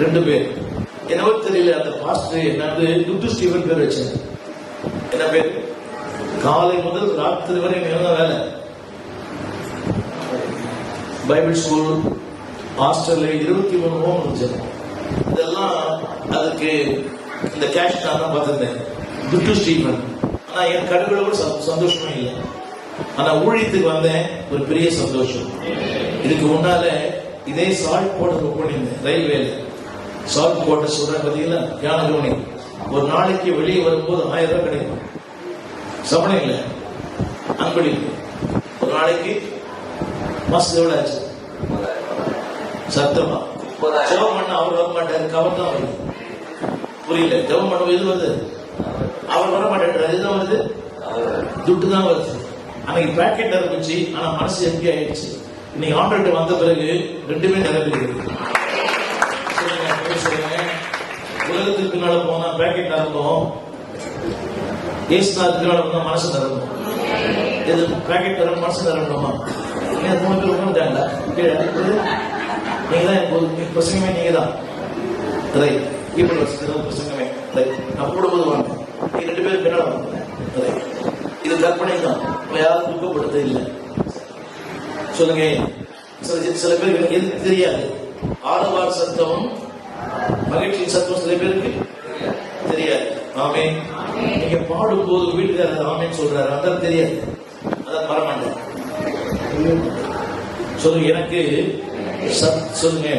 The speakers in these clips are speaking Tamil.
2 பேர். என்னவோ தெரியல, அந்த பாஸ்டர் என்னது டுட்டு ஸ்டீவன் பேர் வச்சார். என்ன பேர்? காலை முதல் ராத்திரி வரை என்ன வேலை? பைபிள் ஸ்கூல் ஹாஸ்டல்ல 23 ஹோம் இருந்துச்சு. இதெல்லாம் அதுக்கு இந்த கேஷ் நான் தான் பார்த்திருந்தேன், டுட்டு ஸ்டீவன். ஆனா என் கடுகள கூட சந்தோஷமே இல்லை. ஆனா ஊழியத்துக்கு வந்தேன், ஒரு பெரிய சந்தோஷம். இதுக்கு முன்னால இதே சால்ட் போர்டர் புக் பண்ணியிருந்தேன். ரயில்வேல சால்ட் போர்டர் சொல்றேன் பார்த்தீங்களா, ஞானகவனி. ஒரு நாளைக்கு வெளியே வரும்போது 1000 ரூபாய் கிடைக்கும். சம்பளம் இல்லை, அன்பளி. ஒரு நாளைக்கு மாசம் எவ்வளவு ஆச்சு? சத்தமா ஜெபம் பண்ண அவர் வர மாட்டாரு, கவர் தான் வருது. புரியல, ஜெபம் பண்ண எது வருது? அவர் வர மாட்டாரு, அதுதான் வருது, துட்டு தான் வருது. அன்னைக்கு பேக்கெட் இருந்துச்சு, ஆனா மனசு எம்பி ஆயிடுச்சு. இன்னைக்கு ஆண்டர்கிட்ட வந்த பிறகு ரெண்டுமே நிரம்பிருக்கு. உலகத்துக்கு பின்னால போனா பேக்கெட் நிரம்பும், ஏசுநாளுக்கு பின்னால போனா மனசு நிரம்பும். எது பேக்கெட் நிரம்ப மனசு நிரம்பணுமா? நீங்க 3 பேர் உட்காந்துட்டாங்களா? நீங்க தான் பிரசங்கமே, நீங்க தான் ரைட். இப்படி பிரசங்கமே ரைட். நான் போடும்போது வாங்க, நீங்க 2 பேர் பின்னால வாங்க ரைட். இது கற்பனை தான், யாரும் துக்கப்படுத்த இல்லை. சொல்லுங்க. சில பேருக்கு எது தெரியாது, ஆரவார சத்தமும் மகிழ்ச்சியின் சத்தம் சில பேருக்கு தெரியாது. ஆமே. நீங்க பாடும் போது வீட்டுக்காரர் ஆமேன்னு சொல்றாரு, அதான் தெரியாது, அதான் மறமாட்டேன். சொல்லுங்க. எனக்கு சொல்லுங்க,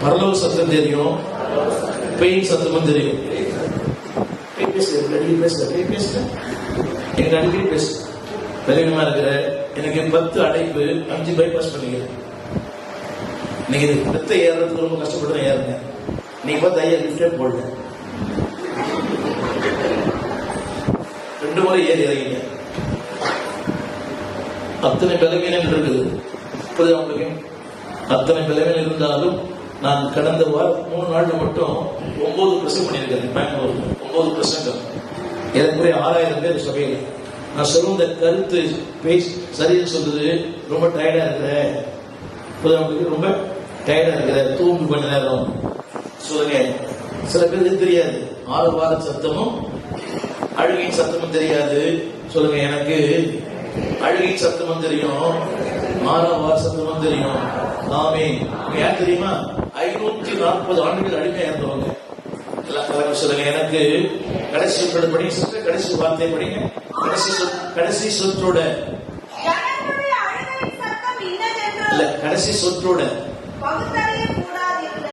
பரலோக சத்தம் தெரியும், பெயின் சத்தமும் தெரியும். பேசுறேன் எனக்கு அடிக்கடி பேசு. பலவீனமா இருக்கிற எனக்கு 10 அடைப்பு, 5 பைபாஸ் பண்ணிக்கிறேன். நீங்க ரத்த ஏறதுக்கு ரொம்ப கஷ்டப்பட்டு ஏறுங்க. நீங்க பார்த்து ஐயா லிஃப்டே போடல, 2 முறை ஏறி இறங்கிங்க. அத்தனை பலவீனங்கள் இருக்குது. இப்போது உங்களுக்கு அத்தனை பலவீனம் இருந்தாலும் நான் கடந்த வாரம் 3 நாள்ல மட்டும் 9 பிரசங்கம் பண்ணியிருக்கேன். பெங்களூர் 9 பிரசங்கம், ஏறக்குறைய 6000 பேர் சபையில். நான் சொல்லுவ கருத்து சரின்னு சொல்றது, ரொம்ப டயர்டா இருக்கிற, ரொம்ப டயர்டா இருக்கிற, தூங்கு கொஞ்ச நேரம். சொல்லுங்க. சில பேருக்கு தெரியாது, ஆரவார சத்தமும் அழுகையின் சத்தமும் தெரியாது. சொல்லுங்க. எனக்கு அழுகையின் சத்தமும் தெரியும், ஆரவார சத்தமும் தெரியும். ஆமே. ஏன் தெரியுமா? 540 ஆண்டுகள் அடிமையா இருந்தவங்க எல்லாம். சொல்லுங்க. எனக்கு கடைசி படிங்க, கடைசி வார்த்தை படிங்க, கடைசி சொற்றோட இல்ல, கடைசி சொற்றோட